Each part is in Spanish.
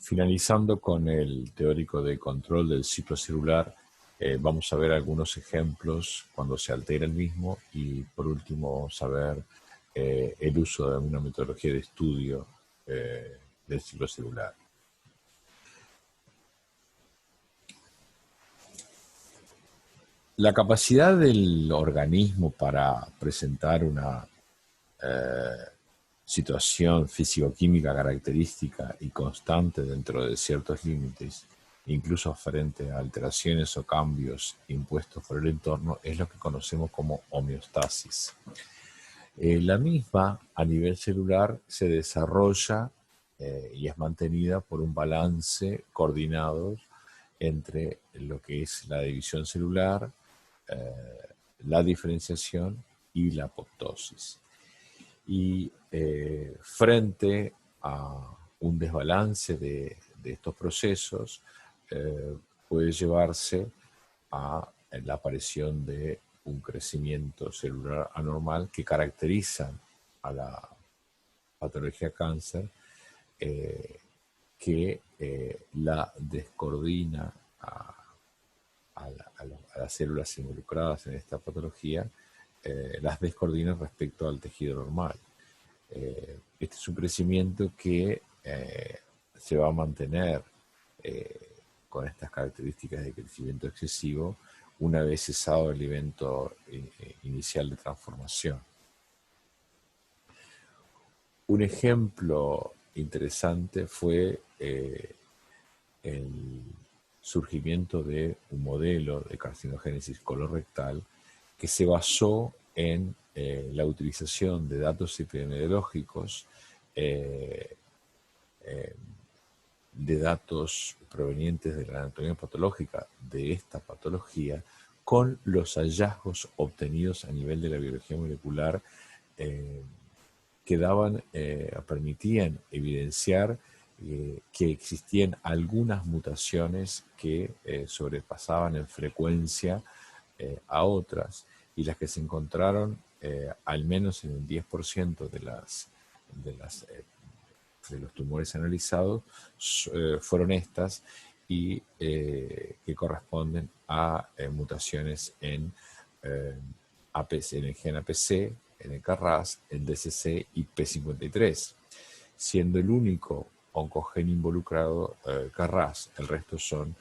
Finalizando con el teórico de control del ciclo celular, vamos a ver algunos ejemplos cuando se altera el mismo y por último saber el uso de una metodología de estudio del ciclo celular. La capacidad del organismo para presentar una situación físico-química característica y constante dentro de ciertos límites, incluso frente a alteraciones o cambios impuestos por el entorno, es lo que conocemos como homeostasis. La misma, a nivel celular, se desarrolla y es mantenida por un balance coordinado entre lo que es la división celular, la diferenciación y la apoptosis. Y frente a un desbalance de estos procesos, puede llevarse a la aparición de un crecimiento celular anormal que caracteriza a la patología cáncer, que la descoordina a las células involucradas en esta patología, las descoordina respecto al tejido normal. Este es un crecimiento que se va a mantener con estas características de crecimiento excesivo una vez cesado el evento inicial de transformación. Un ejemplo interesante fue el surgimiento de un modelo de carcinogénesis colorectal que se basó en la utilización de datos epidemiológicos, de datos provenientes de la anatomía patológica de esta patología, con los hallazgos obtenidos a nivel de la biología molecular que permitían evidenciar que existían algunas mutaciones que sobrepasaban en frecuencia a otras, y las que se encontraron al menos en el 10% de los tumores analizados fueron estas, y que corresponden a mutaciones en APC, en el gen APC, en el KRAS, en DCC y P53, siendo el único oncogen involucrado KRAS. El resto son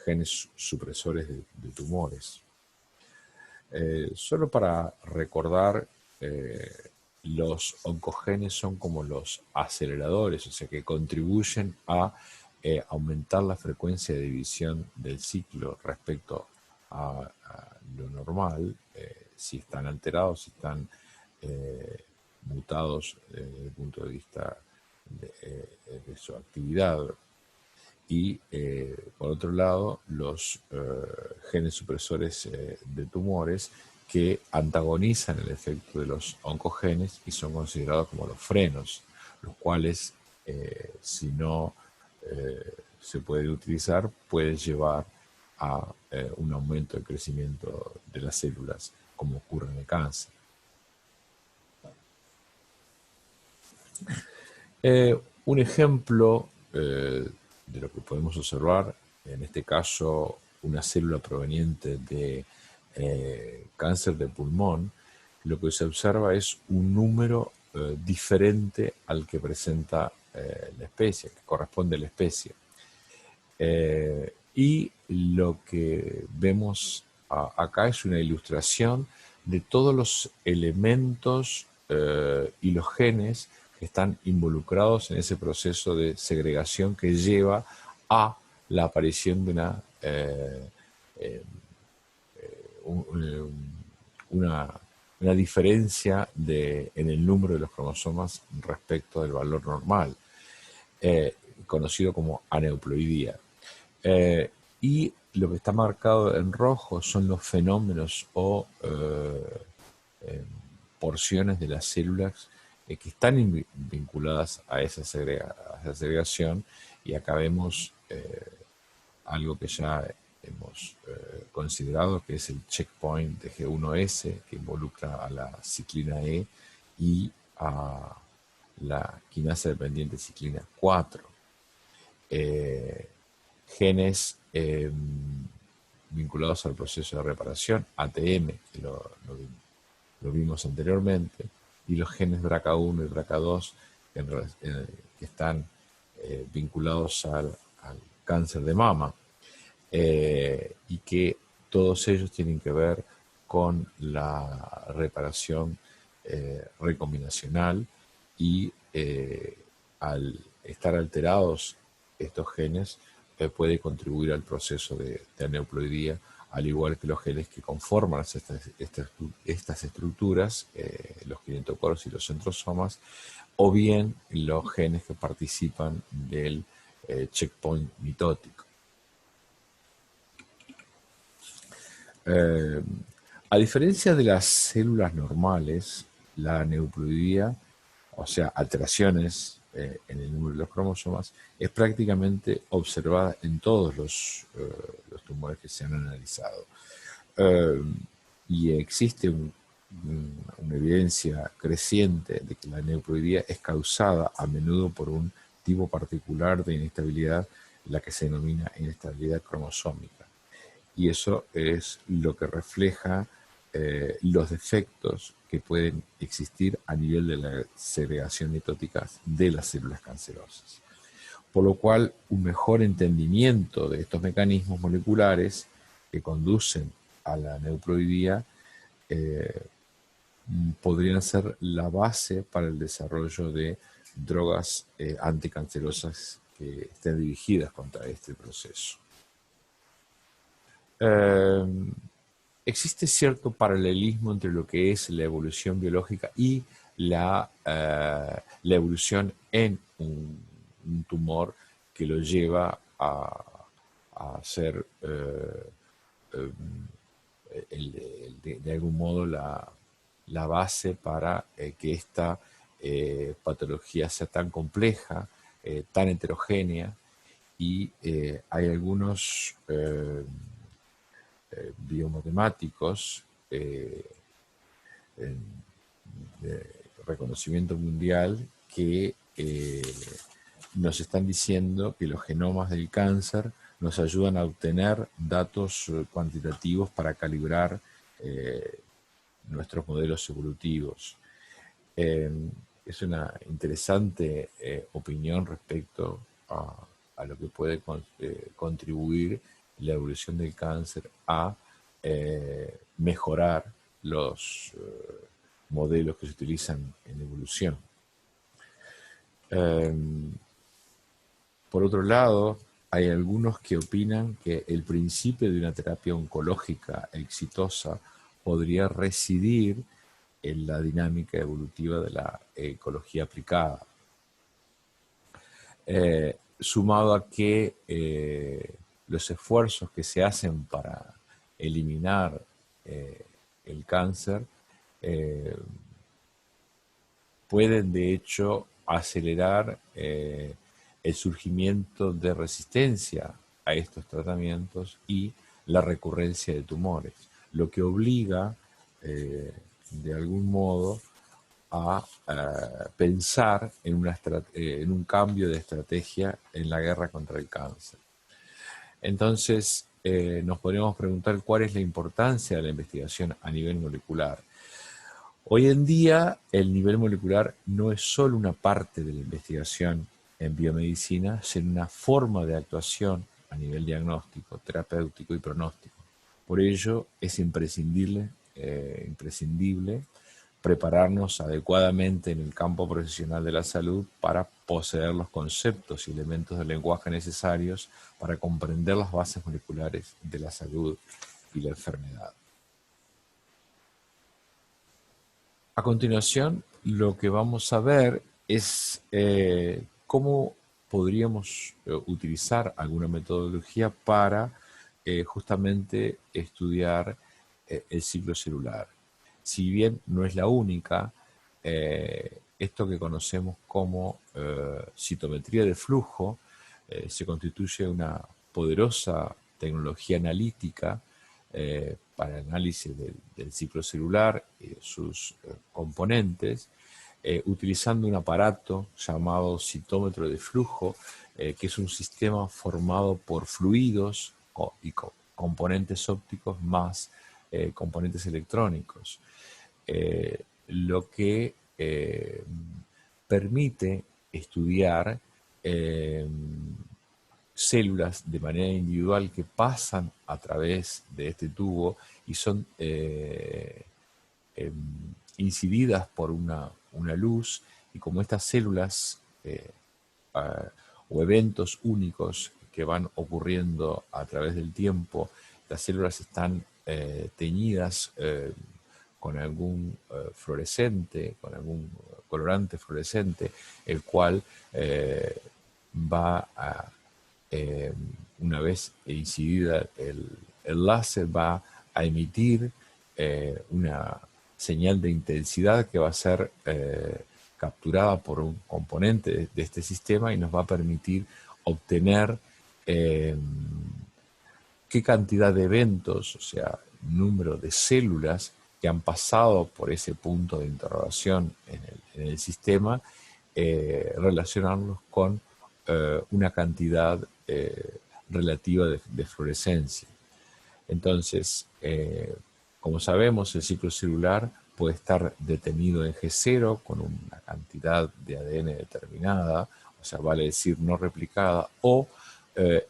genes supresores de tumores. Solo para recordar, los oncogenes son como los aceleradores, o sea que contribuyen a aumentar la frecuencia de división del ciclo respecto a lo normal, si están alterados, si están mutados desde el punto de vista de su actividad. Y por otro lado, los genes supresores de tumores que antagonizan el efecto de los oncogenes y son considerados como los frenos, los cuales, si no se pueden utilizar, pueden llevar a un aumento del crecimiento de las células, como ocurre en el cáncer. Un ejemplo de lo que podemos observar, en este caso una célula proveniente de cáncer de pulmón, lo que se observa es un número diferente al que presenta la especie, que corresponde a la especie. Y lo que vemos acá es una ilustración de todos los elementos y los genes que están involucrados en ese proceso de segregación que lleva a la aparición de una diferencia en el número de los cromosomas respecto del valor normal, conocido como aneuploidía. Y lo que está marcado en rojo son los fenómenos o porciones de las células que están vinculadas a esa segregación, y acá vemos algo que ya hemos considerado, que es el checkpoint de G1S, que involucra a la ciclina E y a la quinasa dependiente ciclina 4. genes vinculados al proceso de reparación, ATM, que lo vimos anteriormente, y los genes BRCA1 y BRCA2 que están vinculados al cáncer de mama, y que todos ellos tienen que ver con la reparación recombinacional, y al estar alterados estos genes puede contribuir al proceso de aneuploidía, al igual que los genes que conforman estas estructuras, los kinetocoros y los centrosomas, o bien los genes que participan del checkpoint mitótico. A diferencia de las células normales, la aneuploidía, o sea, alteraciones en el número de los cromosomas, es prácticamente observada en todos los tumores que se han analizado. Y existe una evidencia creciente de que la aneuploidía es causada a menudo por un tipo particular de inestabilidad, la que se denomina inestabilidad cromosómica. Y eso es lo que refleja los defectos que pueden existir a nivel de la segregación mitótica de las células cancerosas. Por lo cual, un mejor entendimiento de estos mecanismos moleculares que conducen a la aneuploidía podrían ser la base para el desarrollo de drogas anticancerosas que estén dirigidas contra este proceso. Existe cierto paralelismo entre lo que es la evolución biológica y la evolución en un tumor que lo lleva a ser de algún modo la base para que esta patología sea tan compleja, tan heterogénea, y hay algunos biomatemáticos de reconocimiento mundial que nos están diciendo que los genomas del cáncer nos ayudan a obtener datos cuantitativos para calibrar nuestros modelos evolutivos. Es una interesante opinión respecto a lo que puede contribuir la evolución del cáncer a mejorar los modelos que se utilizan en evolución. Por otro lado, hay algunos que opinan que el principio de una terapia oncológica exitosa podría residir en la dinámica evolutiva de la ecología aplicada. Sumado a que los esfuerzos que se hacen para eliminar el cáncer pueden de hecho acelerar el surgimiento de resistencia a estos tratamientos y la recurrencia de tumores, lo que obliga de algún modo a pensar en un cambio de estrategia en la guerra contra el cáncer. Entonces, nos podríamos preguntar cuál es la importancia de la investigación a nivel molecular. Hoy en día, el nivel molecular no es solo una parte de la investigación en biomedicina, sino una forma de actuación a nivel diagnóstico, terapéutico y pronóstico. Por ello, es imprescindible prepararnos adecuadamente en el campo profesional de la salud para poseer los conceptos y elementos del lenguaje necesarios para comprender las bases moleculares de la salud y la enfermedad. A continuación, lo que vamos a ver es cómo podríamos utilizar alguna metodología para justamente estudiar el ciclo celular. Si bien no es la única, esto que conocemos como citometría de flujo se constituye una poderosa tecnología analítica para el análisis del ciclo celular y de sus componentes, utilizando un aparato llamado citómetro de flujo, que es un sistema formado por fluidos y componentes ópticos más componentes electrónicos, lo que permite estudiar células de manera individual que pasan a través de este tubo y son incididas por una luz, y como estas células o eventos únicos que van ocurriendo a través del tiempo, las células están teñidas con algún fluorescente, con algún colorante fluorescente, el cual va a, una vez incidida el láser, va a emitir una señal de intensidad que va a ser capturada por un componente de este sistema y nos va a permitir obtener qué cantidad de eventos, o sea, número de células que han pasado por ese punto de interrogación en el sistema, relacionarlos con una cantidad relativa de fluorescencia. Entonces, como sabemos, el ciclo celular puede estar detenido en G0 con una cantidad de ADN determinada, o sea, vale decir no replicada, o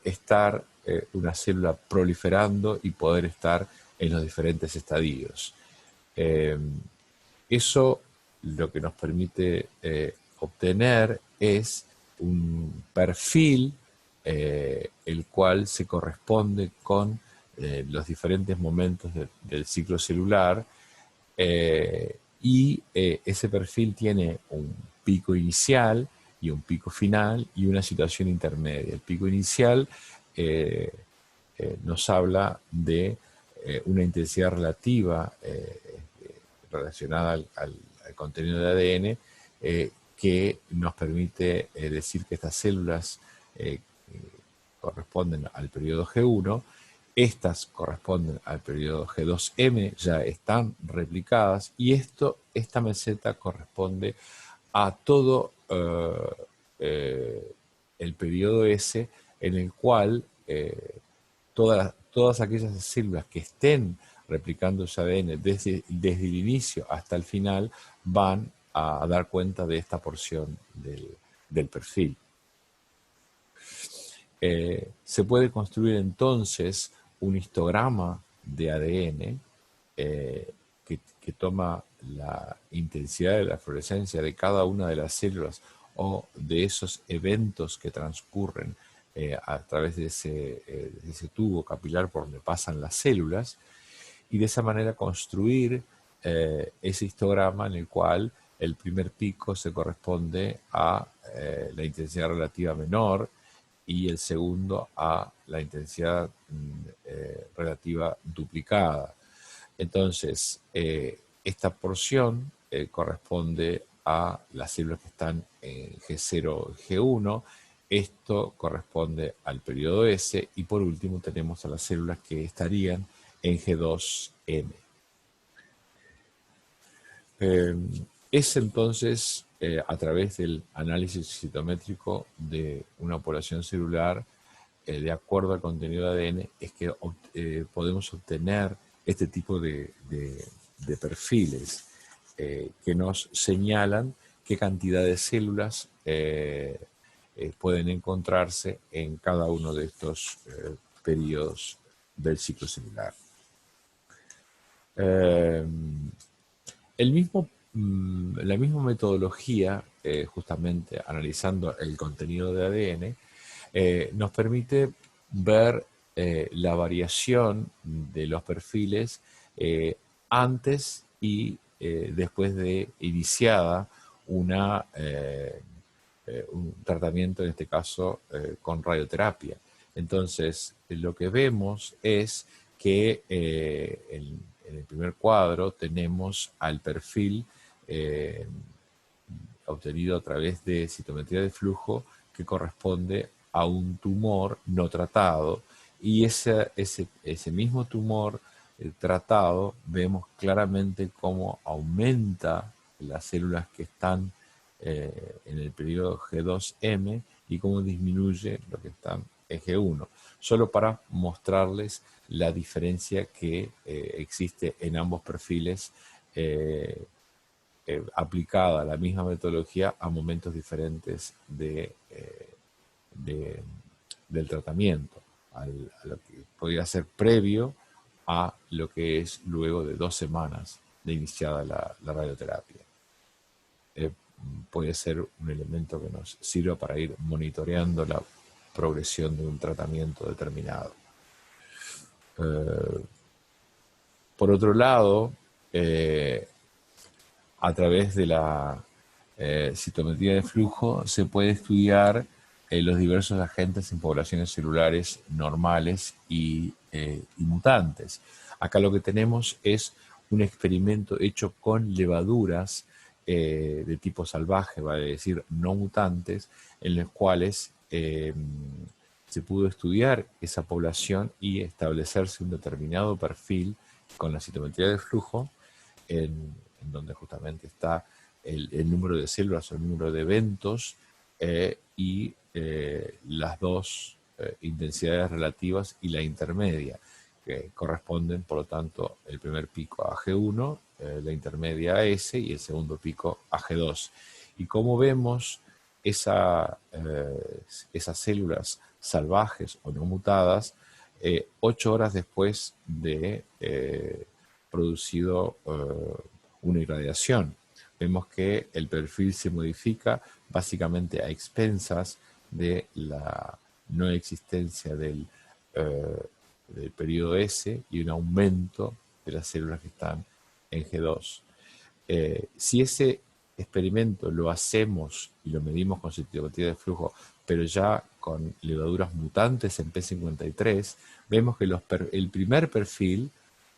estar una célula proliferando y poder estar en los diferentes estadios. Eso lo que nos permite obtener es un perfil el cual se corresponde con los diferentes momentos del ciclo celular, y ese perfil tiene un pico inicial y un pico final y una situación intermedia. El pico inicial nos habla de una intensidad relativa relacionada al contenido de ADN, que nos permite decir que estas células corresponden al periodo G1, estas corresponden al periodo G2M, ya están replicadas, y esta meseta corresponde a todo el periodo S, en el cual todas aquellas células que estén replicando ese ADN desde el inicio hasta el final van a dar cuenta de esta porción del perfil. Se puede construir entonces un histograma de ADN que toma la intensidad de la fluorescencia de cada una de las células o de esos eventos que transcurren a través de ese tubo capilar por donde pasan las células, y de esa manera construir ese histograma en el cual el primer pico se corresponde a la intensidad relativa menor y el segundo a la intensidad relativa duplicada. Entonces, esta porción corresponde a las células que están en G0, G1, esto corresponde al periodo S, y por último tenemos a las células que estarían en G2M. Es entonces a través del análisis citométrico de una población celular, de acuerdo al contenido de ADN, es que podemos obtener este tipo de perfiles que nos señalan qué cantidad de células pueden encontrarse en cada uno de estos periodos del ciclo celular. La misma metodología, justamente analizando el contenido de ADN, nos permite ver la variación de los perfiles antes y después de iniciada un tratamiento, en este caso con radioterapia. Entonces, lo que vemos es que en el primer cuadro tenemos al perfil obtenido a través de citometría de flujo que corresponde a un tumor no tratado, y ese mismo tumor tratado vemos claramente cómo aumenta las células que están en el periodo G2M y cómo disminuye lo que están en G1, solo para mostrarles la diferencia que existe en ambos perfiles aplicada a la misma metodología a momentos diferentes del tratamiento, a lo que podría ser previo a lo que es luego de 2 semanas de iniciada la radioterapia. Puede ser un elemento que nos sirva para ir monitoreando la progresión de un tratamiento determinado. Por otro lado, a través de la citometría de flujo se puede estudiar los diversos agentes en poblaciones celulares normales y mutantes. Acá lo que tenemos es un experimento hecho con levaduras de tipo salvaje, vale decir, no mutantes, en los cuales se pudo estudiar esa población y establecerse un determinado perfil con la citometría de flujo, en donde justamente está el número de células o el número de eventos y las dos intensidades relativas y la intermedia, que corresponden, por lo tanto, el primer pico a G1, la intermedia a S y el segundo pico a G2. Y como vemos, esas células salvajes o no mutadas, 8 horas después de producido una irradiación, vemos que el perfil se modifica básicamente a expensas de la no existencia del periodo S y un aumento de las células que están en G2. Si ese experimento lo hacemos y lo medimos con citometría de flujo, pero ya con levaduras mutantes en P53, vemos que el primer perfil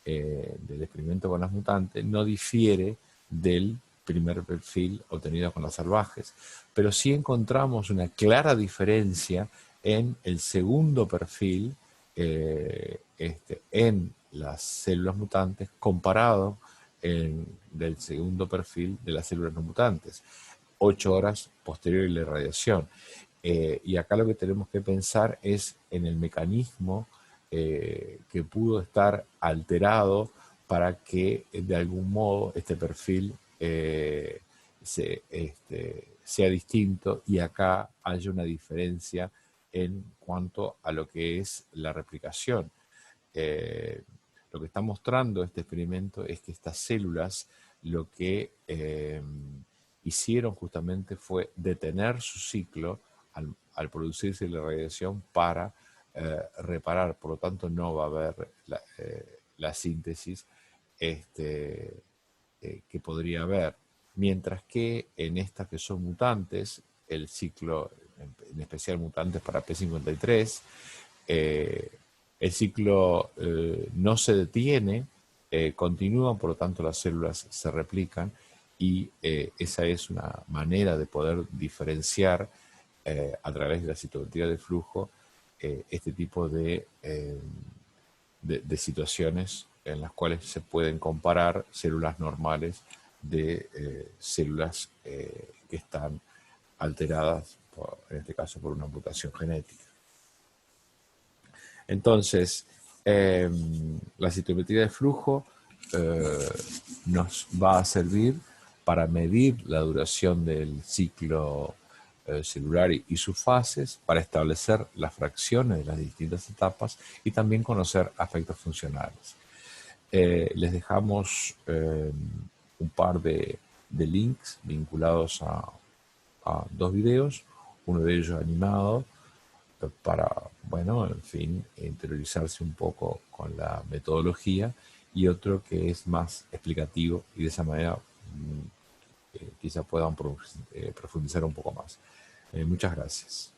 del experimento con las mutantes no difiere del primer perfil obtenido con las salvajes, pero sí encontramos una clara diferencia en el segundo perfil en las células mutantes comparado del segundo perfil de las células no mutantes, 8 horas posterior a la irradiación. Y acá lo que tenemos que pensar es en el mecanismo que pudo estar alterado para que de algún modo este perfil sea distinto y acá haya una diferencia en cuanto a lo que es la replicación. Lo que está mostrando este experimento es que estas células lo que hicieron justamente fue detener su ciclo al producirse la radiación para reparar, por lo tanto no va a haber la síntesis que podría haber. Mientras que en estas que son mutantes, el ciclo, en especial mutantes para P53, el ciclo no se detiene, continúa, por lo tanto las células se replican y esa es una manera de poder diferenciar a través de la citometría de flujo este tipo de situaciones en las cuales se pueden comparar células normales de células que están alteradas, en este caso por una mutación genética. Entonces, la citometría de flujo nos va a servir para medir la duración del ciclo celular y sus fases, para establecer las fracciones de las distintas etapas y también conocer aspectos funcionales. Les dejamos un par de links vinculados a 2 videos, uno de ellos animado, para, bueno, en fin, interiorizarse un poco con la metodología, y otro que es más explicativo y de esa manera quizá puedan profundizar un poco más. Muchas gracias.